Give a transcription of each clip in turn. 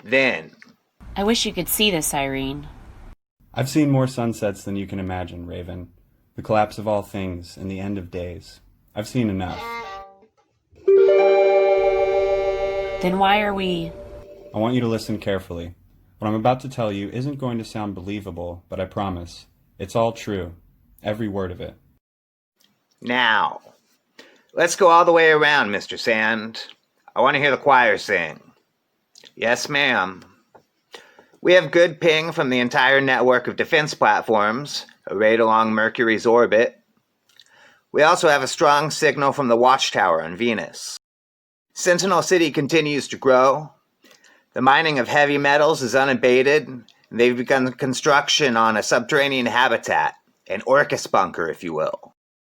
Then. I wish you could see this, Irene. I've seen more sunsets than you can imagine, Raven. The collapse of all things and the end of days. I've seen enough. Then why are we... I want you to listen carefully. What I'm about to tell you isn't going to sound believable, but I promise. It's all true. Every word of it. Now, let's go all the way around, Mr. Sand. I want to hear the choir sing. Yes, ma'am. We have good ping from the entire network of defense platforms arrayed along Mercury's orbit. We also have a strong signal from the watchtower on Venus. Sentinel City continues to grow. The mining of heavy metals is unabated, and they've begun construction on a subterranean habitat, an Orcus bunker, if you will.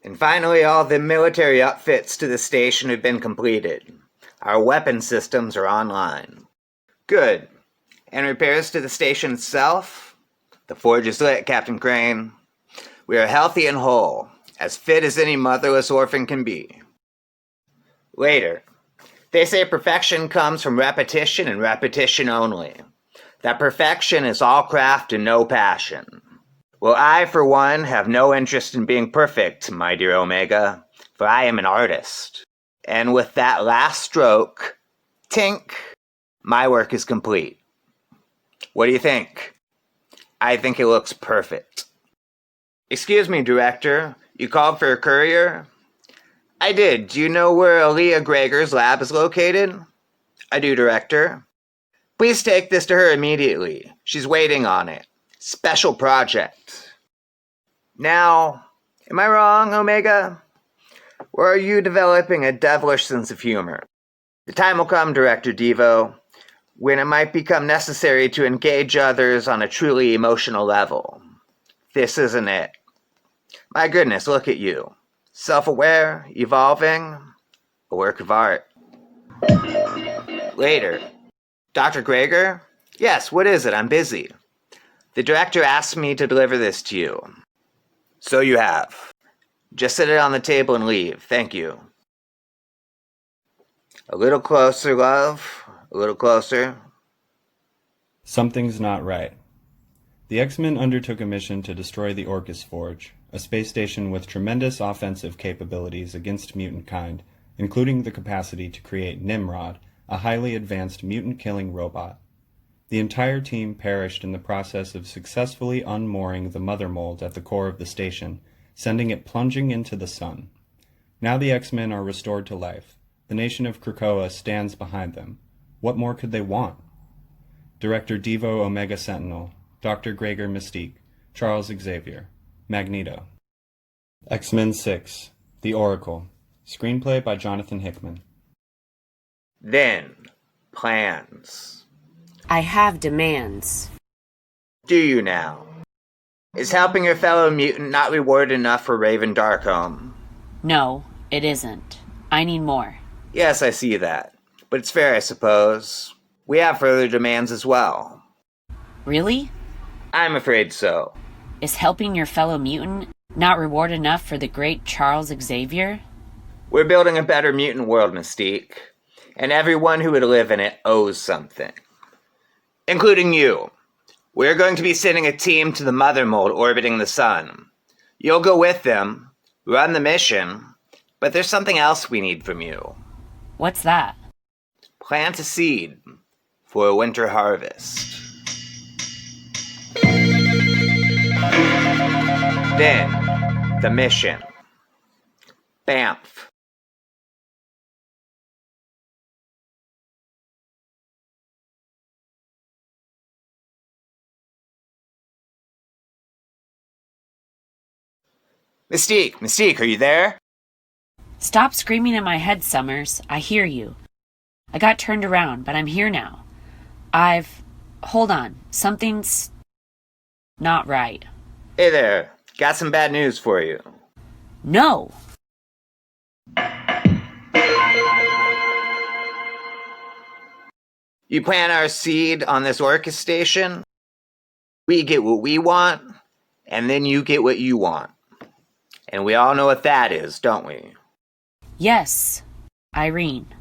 And finally, all the military upfits to the station have been completed. Our weapon systems are online. Good. And repairs to the station itself? The forge is lit, Captain Crane. We are healthy and whole, as fit as any motherless orphan can be. Later. They say perfection comes from repetition and repetition only. That perfection is all craft and no passion. Well, I, for one, have no interest in being perfect, my dear Omega, for I am an artist. And with that last stroke, tink, my work is complete. What do you think? I think it looks perfect. Excuse me, Director. You called for a courier? I did. Do you know where Aaliyah Greger's lab is located? I do, Director. Please take this to her immediately. She's waiting on it. Special project. Now, am I wrong, Omega? Or are you developing a devilish sense of humor? The time will come, Director Devo, when it might become necessary to engage others on a truly emotional level. This isn't it. My goodness, look at you. Self-aware, evolving, a work of art. Later. Dr. Greger? Yes, what is it? I'm busy. The director asked me to deliver this to you. So you have. Just set it on the table and leave. Thank you. A little closer, love. A little closer. Something's not right. The X-Men undertook a mission to destroy the Orcus Forge, a space station with tremendous offensive capabilities against mutant kind, including the capacity to create Nimrod, a highly advanced mutant-killing robot. The entire team perished in the process of successfully unmooring the mother mold at the core of the station, sending it plunging into the sun. Now the X-Men are restored to life. The nation of Krakoa stands behind them. What more could they want? Director Devo Omega Sentinel, Dr. Greger Mystique, Charles Xavier, Magneto. X-Men 6, The Oracle. Screenplay by Jonathan Hickman. Then, plans. I have demands. Do you now? Is helping your fellow mutant not reward enough for Raven Darkholme? No, it isn't. I need more. Yes, I see that. But it's fair, I suppose. We have further demands as well. Really? I'm afraid so. Is helping your fellow mutant not reward enough for the great Charles Xavier? We're building a better mutant world, Mystique. And everyone who would live in it owes something. Including you. We're going to be sending a team to the mother mold orbiting the sun. You'll go with them, run the mission, but there's something else we need from you. What's that? Plant a seed for a winter harvest. Then, the mission. Banff. Mystique, are you there? Stop screaming in my head, Summers. I hear you. I got turned around, but I'm here now. Hold on. Something's not right. Hey there. Got some bad news for you. No! You plant our seed on this Orcus station, we get what we want, and then you get what you want. And we all know what that is, don't we? Yes, Irene.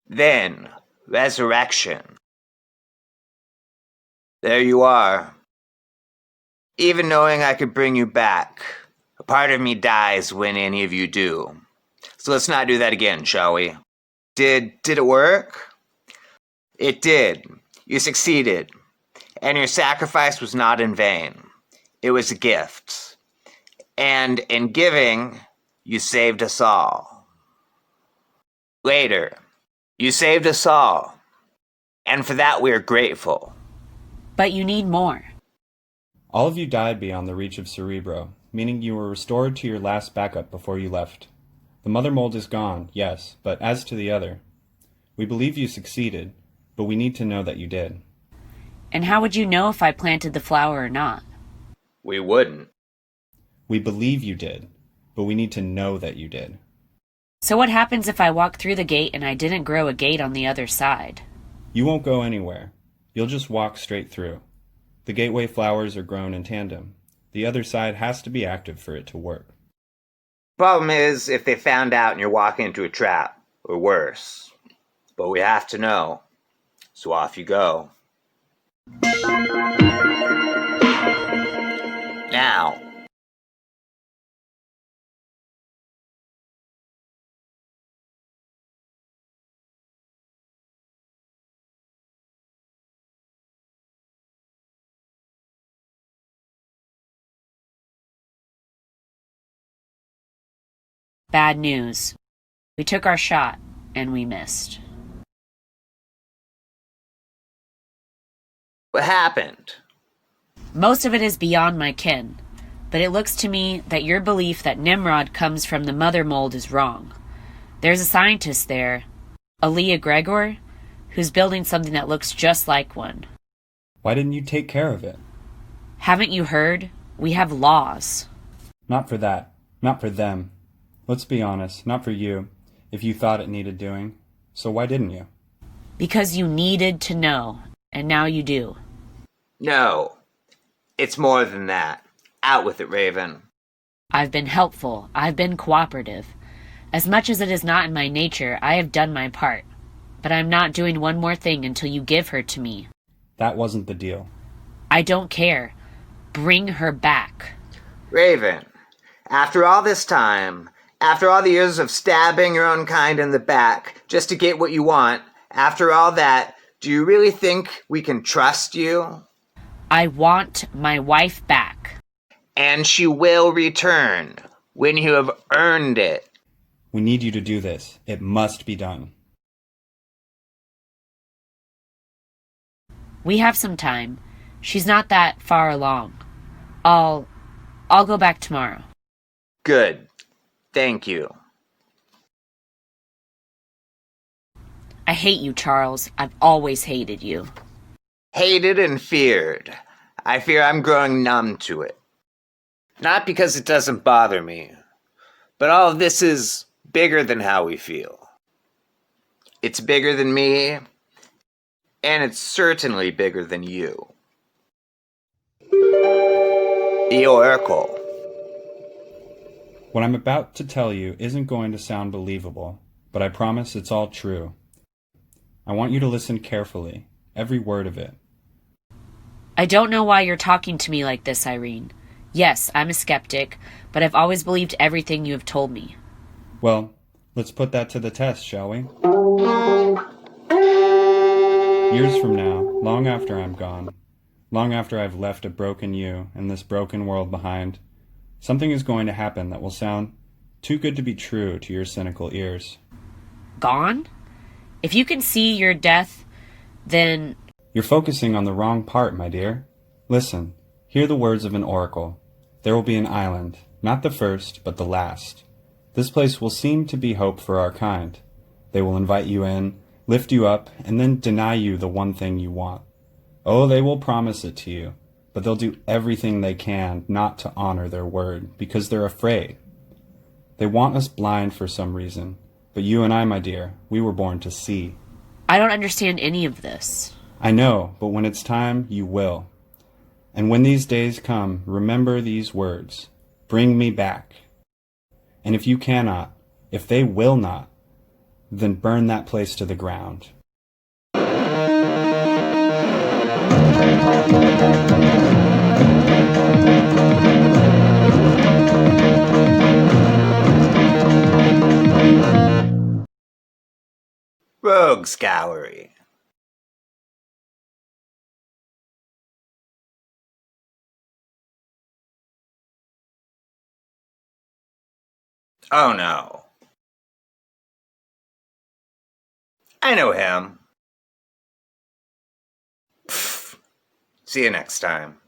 Then, resurrection. There you are. Even knowing I could bring you back, a part of me dies when any of you do. So let's not do that again, shall we? Did it work? It did. You succeeded. And your sacrifice was not in vain. It was a gift. And in giving, you saved us all. Later, you saved us all. And for that we are grateful. But you need more. All of you died beyond the reach of Cerebro, meaning you were restored to your last backup before you left. The mother mold is gone, yes, but as to the other, we believe you succeeded, but we need to know that you did. And how would you know if I planted the flower or not? We wouldn't. We believe you did, but we need to know that you did. So what happens if I walk through the gate and I didn't grow a gate on the other side? You won't go anywhere. You'll just walk straight through. The gateway flowers are grown in tandem. The other side has to be active for it to work. Problem is, if they found out and you're walking into a trap, or worse. But we have to know. So off you go. Now. Bad news. We took our shot, and we missed. What happened? Most of it is beyond my ken, but it looks to me that your belief that Nimrod comes from the mother mold is wrong. There's a scientist there, Aaliyah Gregor, who's building something that looks just like one. Why didn't you take care of it? Haven't you heard? We have laws. Not for that. Not for them. Let's be honest, not for you, if you thought it needed doing. So why didn't you? Because you needed to know, and now you do. No. It's more than that. Out with it, Raven. I've been helpful. I've been cooperative. As much as it is not in my nature, I have done my part. But I'm not doing one more thing until you give her to me. That wasn't the deal. I don't care. Bring her back. Raven, after all this time, after all the years of stabbing your own kind in the back just to get what you want, after all that, do you really think we can trust you? I want my wife back. And she will return when you have earned it. We need you to do this. It must be done. We have some time. She's not that far along. I'll go back tomorrow. Good. Thank you. I hate you, Charles. I've always hated you. Hated and feared. I fear I'm growing numb to it. Not because it doesn't bother me, but all of this is bigger than how we feel. It's bigger than me, and it's certainly bigger than you. The Oracle. What I'm about to tell you isn't going to sound believable, but I promise it's all true. I want you to listen carefully, every word of it. I don't know why you're talking to me like this, Irene. Yes, I'm a skeptic, but I've always believed everything you have told me. Well, let's put that to the test, shall we? Years from now, long after I'm gone, long after I've left a broken you and this broken world behind, something is going to happen that will sound too good to be true to your cynical ears. Gone? If you can see your death, then... You're focusing on the wrong part, my dear. Listen, hear the words of an oracle. There will be an island, not the first, but the last. This place will seem to be hope for our kind. They will invite you in, lift you up, and then deny you the one thing you want. Oh, they will promise it to you, but they'll do everything they can not to honor their word, because they're afraid. They want us blind for some reason, but you and I, my dear, we were born to see. I don't understand any of this. I know, but when it's time, you will. And when these days come, remember these words. Bring me back. And if you cannot, if they will not, then burn that place to the ground. Rogues Gallery. Oh no. I know him. Pfft. See you next time.